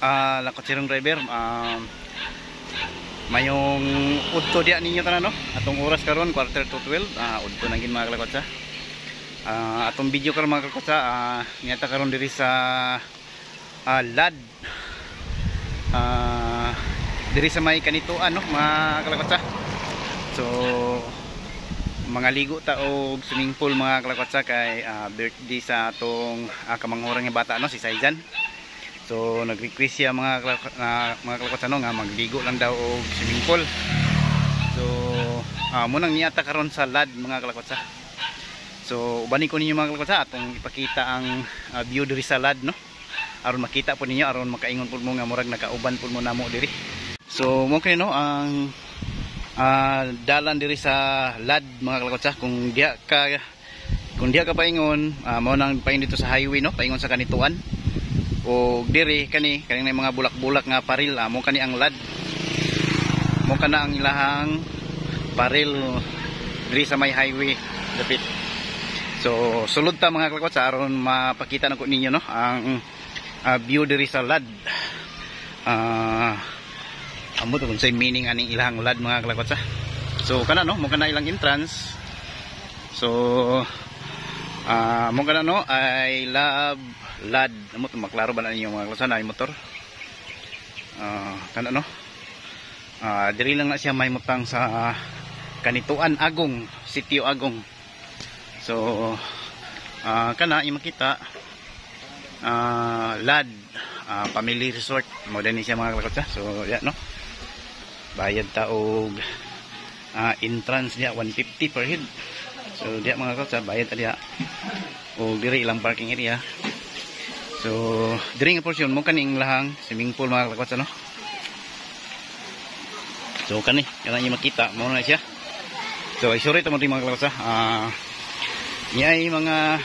lakotsirong driver, mayong udto dia ninyo tanan no. Atong oras karon 11:45, udto nang gid mga kalakotsa. Atong video karon mga kalakotsa, niata karon diri sa LAD. Diri sa may kanituan no mga kalakotsa. So mga ligo ta og swimming pool mga kalakotsa kay birthday sa atong kamanghurang nga bata no, si Saijan. So nag-request siya mga kalakotsa no nga magligo lang daw og swimming pool. So munang niata karon sa LAD mga kalakotsa. So ubani ko ninyo mga kalakotsa atong ipakita ang view diri sa LAD no. Aron makita po ninyo, aron makaingon po mo nga murag nakauban po mo namo diri. So mo kay no ang dalan diri sa LAD mga kalakotsa. Kung diha ka paingon, mao nang paingon dito sa highway no, paingon sa kanituan. O diri kani mga bulak-bulak nga paril, mo kani ang LAD. Mo kana ang ilahang paril diri sa may highway dapit. So sulod ta mga kalakotsa aron mapakita nako ninyo no ang view diri sa LAD. Amo to kung say meaning aning ilang LAD mga kalakotsa. So kana no, mo kana ilang entrance. So mo kana no, I love LAD. Amo to maklaro ba na ninyo mga kalakotsa na motor. Kana no. Diri lang na siya may mutang sa Kanituan Agong, Sitio Agong. So kana yung makita LAD family resort mo din siya mga kalakotsa. So ya no. Bayad ta og entrance dia 150 per head. So dia mga kalakotsa bayad ta dia. Og diri ilang parking area. So diri nga portion mo kaning lahang swimming pool mga kalakotsa no. So kani yung makita mo na siya. So isuri ta mo mga kalakotsa. Niyay mga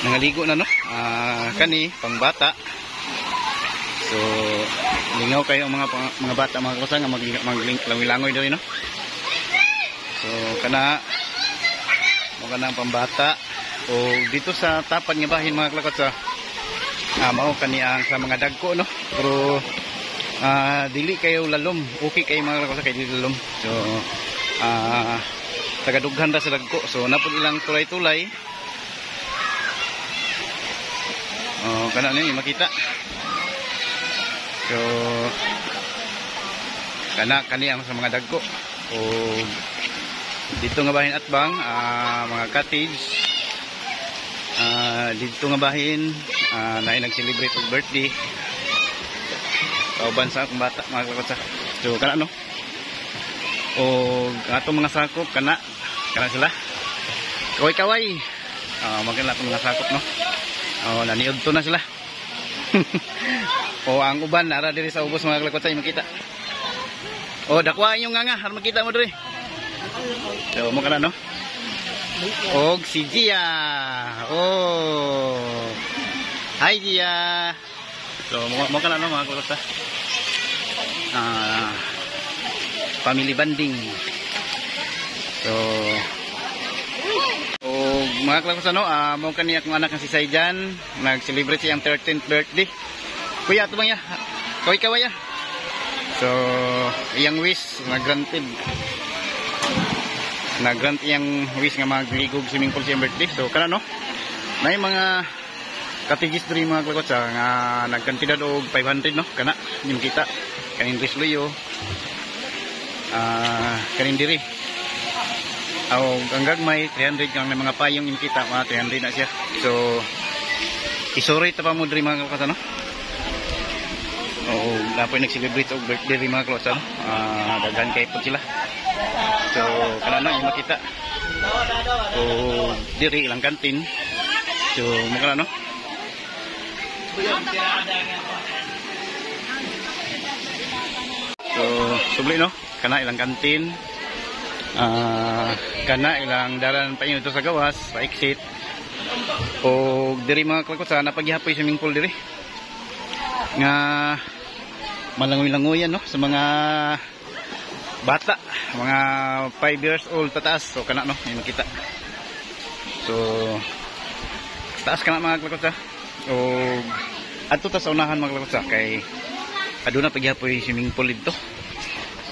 nangaligo na no. Kani pangbata. So lingaw kayo ang mga bata mga kalakotsa nga maglangoy diri no. So kana mo kana pambata. O dito sa tapat nga bahin mga kalakotsa, mao kani ang sa mga dagko no. Pero dili kayo lalom, okay kayo mga kalakotsa kay dili lalom. So tagadughan ra sa dagko. So napud ilang tulay-tulay. Kana ni makita. So kani ang sa mga dagko. O dito nga bahin atbang mga cottage. Dito nga bahin na nag-celebrate og birthday. Kauban sa akong bata mga kalakotsa. So kana no. O atong mga sakop kana sila. Kaway-kaway. Maganda atong mga sakop no. Naniud to na sila. O ang uban nara diri sa ubos mga kalakotsa makita. O dakwa yung nga aron makita mo diri. So mo kana no. Og si Gia. Oh. Hi Gia. So mo kana no mga kalakotsa. Family bonding. So mga kalakotsa no, mo kani akong anak nga si Saijan, nag-celebrate siyang 13th birthday. Kuya ato bang ya? Kaway-kaway ya. So iyang wish na-granted. Nag-grant iyang wish nga magligog swimming pool siyang birthday. So kana no. May mga katigis diri mga kalakotsa nga nagkantidad og 500 no. Kana yung kita kanin Risluyo. Kanin diri. Ang gagmay 300 kang mga payong yung kita, mga 300 na siya. So isurate pa mo diri mga kalakotsa no. Dapat nag-celebrate og birthday diri mga kalakotsa no. Daghan kay pud sila. So kana no yung makita. O diri ilang kantin. So mo kana no. So subli no, kana ilang kantin. Kana ilang dalan pa yun ito sa gawas, sa exit. O diri mga kalakotsa napaghihapoy swimming pool diri. Nga malangoy-langoyan no sa mga bata, mga 5 years old tataas. So kana no, may makita. So taas kana mga kalakotsa. O Adto ta sa unahan mga kalakotsa kay aduna pagyapoy swimming pool dito.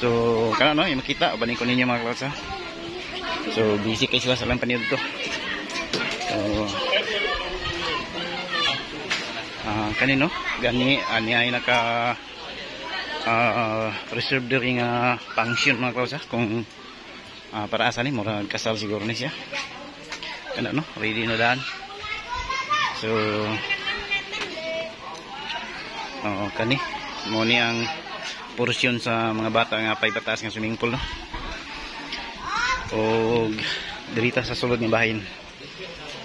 So kana no, makita banin ko ninyo mga kalakotsa. So busy kay sila sa lang paniud to. So kanino gani ani ay naka reserve diri nga function mga kalakotsa kung para asa ni murag kasal siguro ni siya. Kana no, ready na daan. So kani mo ni ang portion sa mga bata nga paipataas nga swimming pool no. Og dirita sa sulod nga bahin.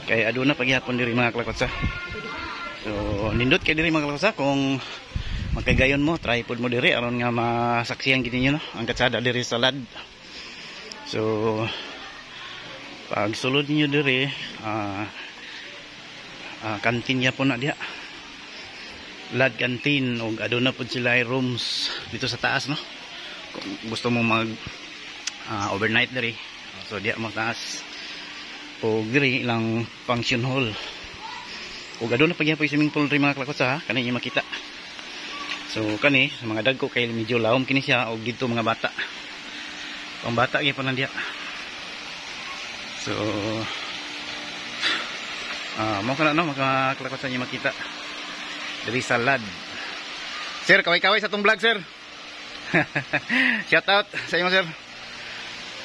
Kay aduna paghihapon diri mga kalakotsa. So nindot kay diri mga kalakotsa kung magkagayon mo, try pod mo diri aron nga masaksihan gid ninyo no ang katsada diri sa LAD. So pag sulod niyo diri kantin po na diha. LAD canteen og aduna pod sila rooms dito sa taas no. Kung gusto mo mag overnight diri. So diha mo taas. Og diri ilang function hall. Og aduna pagyapoy swimming pool diri mga kalakotsa ha, kani inyo makita. So kani sa mga dagko kay medyo lawom kini siya og dito mga bata. Pang bata gyud pa nandiya. So mo kana no mga kalakotsa inyo makita. Diri sa LAD. Sir, kaway-kaway sa tong vlog, sir. Shout out sa inyo, sir.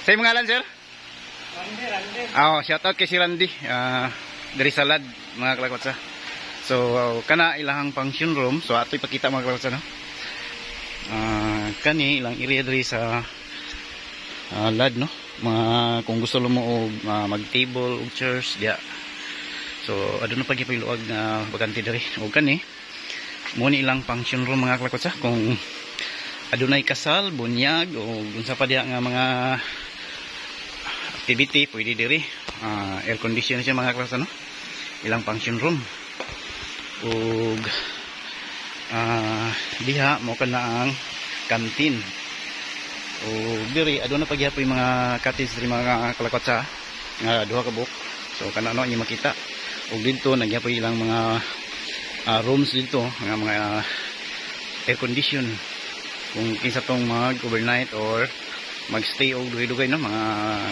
Sa imong ngalan, sir? Randy. Shout out kay si Randy. Diri sa LAD, mga kalakotsa. So, kana ilahang function room. So, ato'y pakita mga kalakotsa, no? Kani ilang area diri sa LAD, no? Kung gusto mo mag-table o chairs, diya. So, aduna pag iluwag na bakante diri. O kani muni ilang function room mga kalakotsa kung adunay kasal, bunyag o unsa pa diha nga mga activity pwede diri. Air condition siya mga kalakotsa no. Ilang function room. Ug diha mo kana ang canteen. O diri aduna pagyapoy mga cottage diri mga kalakotsa nga duha ka buok. So kana no inyo makita. Ug dito nagyapoy ilang mga rooms dito nga mga air condition kung kinsa tong mag overnight or magstay og dugay-dugay no mga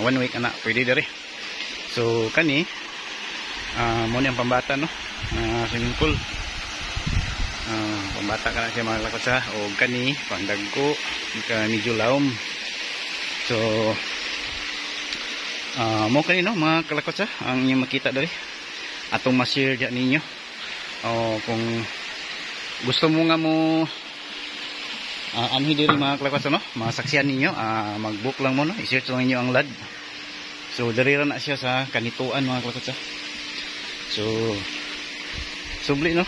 1 week ana pwede diri. So kani mo ni ang pambata no swimming pool. Pambata kana siya mga kalakotsa og kani pangdagko medyo lawom. So mo kani no mga kalakotsa ang inyo makita diri atong ma-share diyan ninyo. Kung gusto mo nga mo anhi diri mga kalakotsa no, masaksihan ninyo, mag-book lang mo no, i-search lang ninyo ang LAD. So diri ra na siya sa kanituan mga kalakotsa. So subli no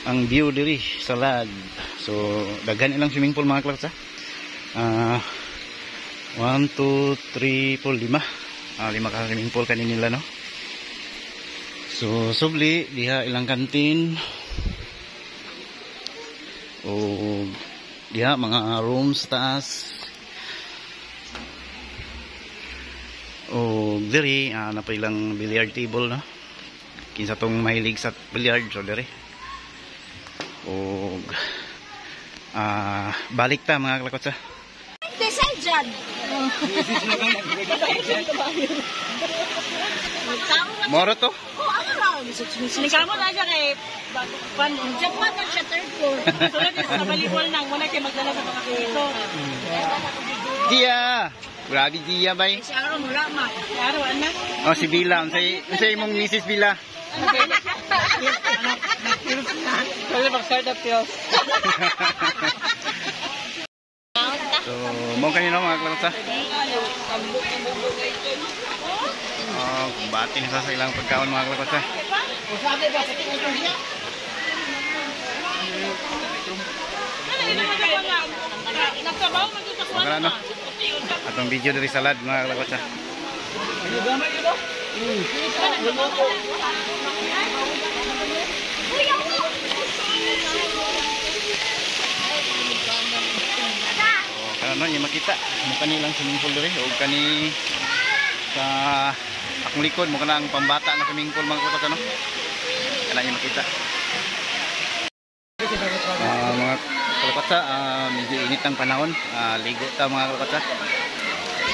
ang view diri sa LAD. So daghan ilang swimming pool mga kalakotsa. 1 2 3 4 5 5 ka swimming pool kanin nila no. So subli diha ilang kantin o diha mga rooms taas o diri napa ilang billiard table no kinsa tong mahilig sa billiard so diri o balik ta mga kalakotsa Desal dyan. moro to Sinikamo na siya kay Japan na siya third floor. Sulod niya sa volleyball nang muna kayo magdala sa mga kito. Dia grabe dia bay Si Aaron wala ma. Si Aaron anak. si Bila unsay imong Mrs. Bila Wala mag-start up yun. so mo kanino mga kalakotsa bati na sa ilang pagkaon mga kalakotsa. Magkala no atong video dari sa LAD mga kalakotsa. Kana no yung makita mo kanilang swimming pool diri o kani sa akong likod mo kana ang pambata na swimming pool mga kalakotsa no. Kana yung makita. Mga kalapatsa, medyo init ang panahon. Ligo ta mga kalapatsa.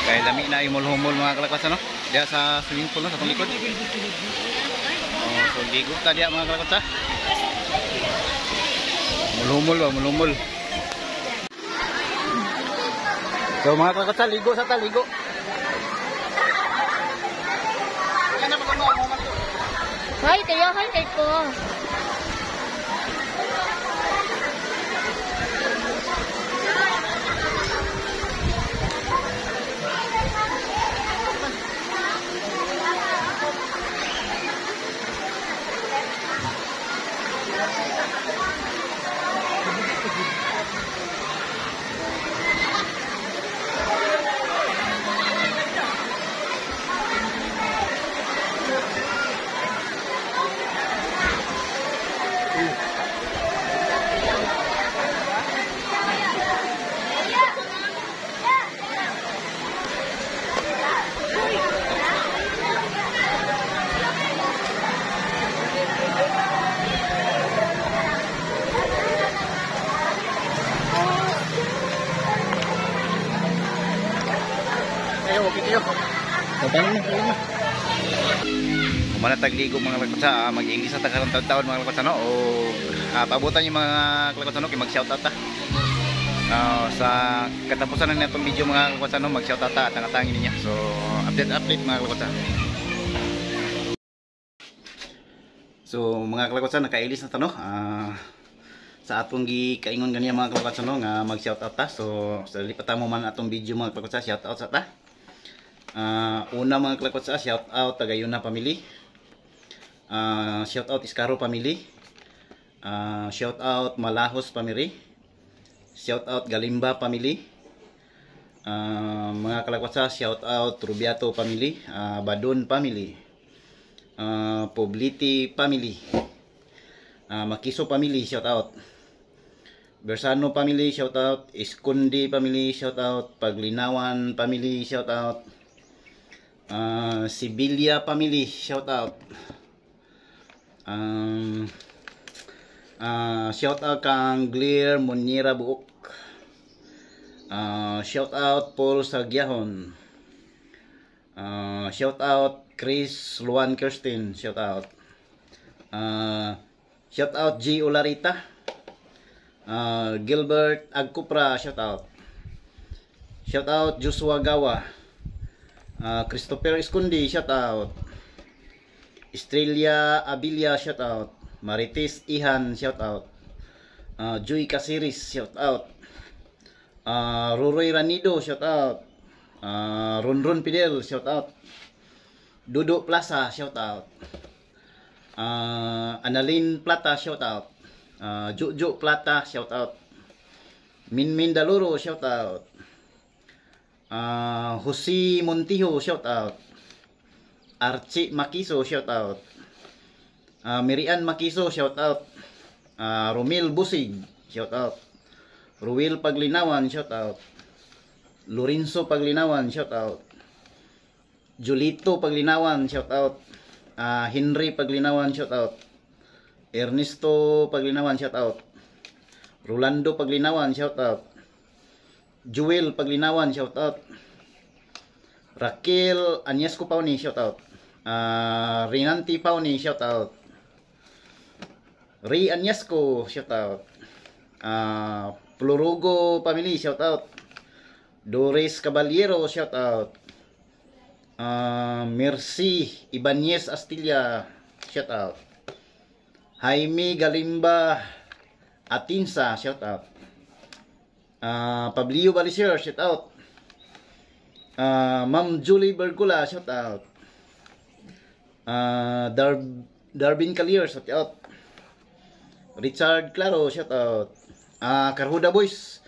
Kaya dami na imul-humul mga kalapatsa, no? Diya sa swimming pool, no? Sa itong likod. So ligo ta diya mga kalapatsa. Mulhumul ba, mulhumul. So mga kalapatsa, ligo sa ta, ligo. Hoy, tayahan kay ko. Manatag ligo mga kalapatsa, mag-English sa takarang taon mga kalapatsa, no? O paabutan yung mga kalapatsa, no? Kaya mag-shoutout ta. Sa katapusan na itong video mga kalapatsa, no? Mag-shoutout ta at ang-atangin niya. So update mga kalapatsa. So mga kalapatsa, naka-English na ito, no? Sa atong gikaingon ganyan mga kalapatsa, no? Nga mag-shoutout ta. So sa lipatan mo man atong video mga kalapatsa, shoutout sa ta. Una mga kalapatsa, shoutout Tagayuna family. Shout out Iskaro family. Shout out Malahos family. Shout out Galimba family. Mga kalapatsa, shout out Rubiato family, Badon family, Pobliti family, Makiso family, shout out Bersano family, shout out Iskundi family, shout out Paglinawan family, shout out Sibilia family, shout out shout out kang Glir Monira Buok, shout out Paul Sagyahon, shout out Chris Luan Kirsten, shout out G Olarita, Gilbert Agcupra, shout out Joshua Gawa, Christopher Iskundi, shout out Estrella Abilia, shout out Marites Ihan, shout out Joy Casiris, shout out Ruroy Ranido, shout out Ronron Fidel, shout out Dudo Plaza, shout out Analin Plata, shout out Jojo Plata, shout out Minmin Daluro, shout out Jose Montijo, shout out Archie Makiso, shout out Mirian Makiso, shout out Romil Busig, shout out Ruel Paglinawan, shout out Lorenzo Paglinawan, shout out Julito Paglinawan, shout out Henry Paglinawan, shout out Ernesto Paglinawan, shout out Rolando Paglinawan, shout out Joel Paglinawan, shout out Raquel Agnesco Pauni, shout out Rinanti Pauni, shout out Ray Agnesco, shout out Plurugo family, shout out Doris Caballero, shout out Mercy Ibanez Astilla, shout out Jaime Galimba Atinsa, shout out Pablio Baliser, shout out Ma'am Julie Bergula, shout out Darwin Calier, shout out Richard Claro, shout out Carhuda Boys,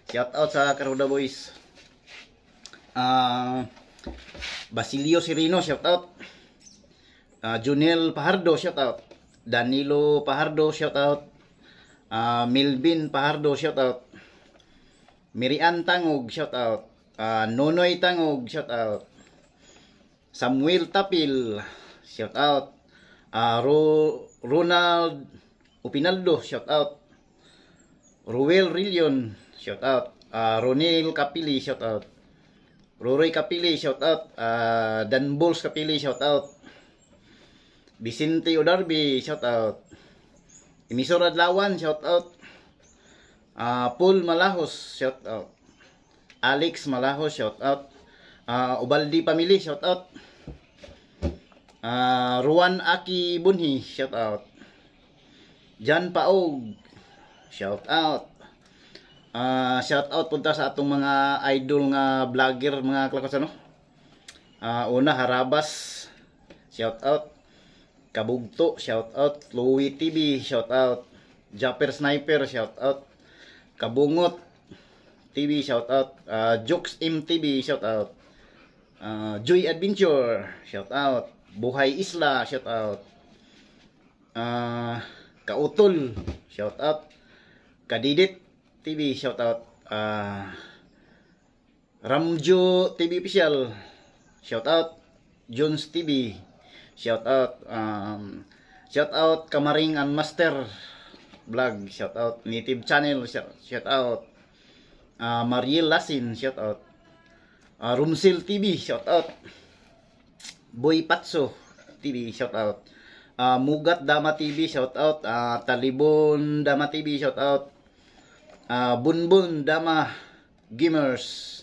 shout out sa Carhuda Boys Basilio Sirino, shout out Junel Pahardo, shout out Danilo Pahardo, shout out Melvin Pahardo, shout out Mirian Tangog, shout out Nonoy Tangog, shout out Samuel Tapil, shout out Ronald Upinaldo, shout out Ruel Rillion, shout out. Ronil Kapili, shout out. Rory Kapili, shout out. Dan Bulls Kapili, shout out. Vicente Odarbi, shout out. Emisor Adlawan, shout out. Paul Malahos, shout out. Alex Malahos, shout out. Ubaldi Family, shout out. Ruan Aki Bunhi, shout out. Jan Paog, shout out. Shout out punta sa atong mga idol nga vlogger mga kalakos ano. Una Harabas, shout out. Kabugto, shout out. Louie TV, shout out. Japper Sniper, shout out. Kabungot TV, shout out. Jokes MTV, shout out. Joy Adventure, shout out. Buhay Isla, shout out. Kautol, shout out. Kadidit TV, shout out. Ramjo TV Official, shout out. Jones TV, shout out. Shout out Kamaring and Master Vlog, shout out. Native Channel, shout out. Mariel Lasin, shout out. Rumsil TV, shout out. Boy Patso TV, shout out. Mugat Dama TV, shout out. Talibon Dama TV, shout out. Bunbun Dama Gamers,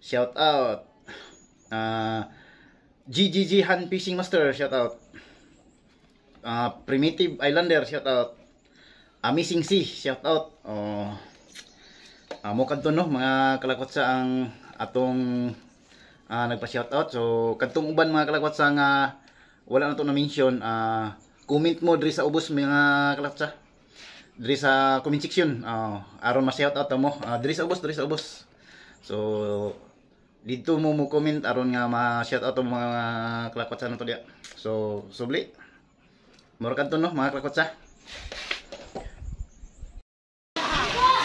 shout out. GGG Han Fishing Master, shout out. Primitive Islander, shout out. Amazing Sea, shout out. Mo kadto no mga kalakot sa ang atong nagpa-shout out. So kadtong uban mga kalakot sa nga wala na to na mention, comment mo diri sa ubos mga kalakot sa diri sa comment section, aron ma-shout out mo diri sa ubos. So dito mo comment aron nga ma-shout out mo mga kalakot sa nato dia. So subli mura kadto no mga kalakot sa.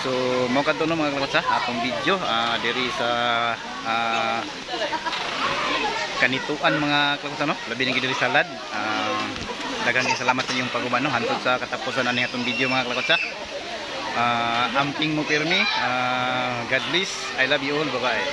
So mo kadto no mga kalakot sa atong video diri sa kanituan mga kalakot sa no, labi ni diri sa lad. Daghang salamat sa inyong pagubano hantod sa katapusan na atong video mga kalakot sa. Amping mo pirmi. God bless. I love you all. Bye bye.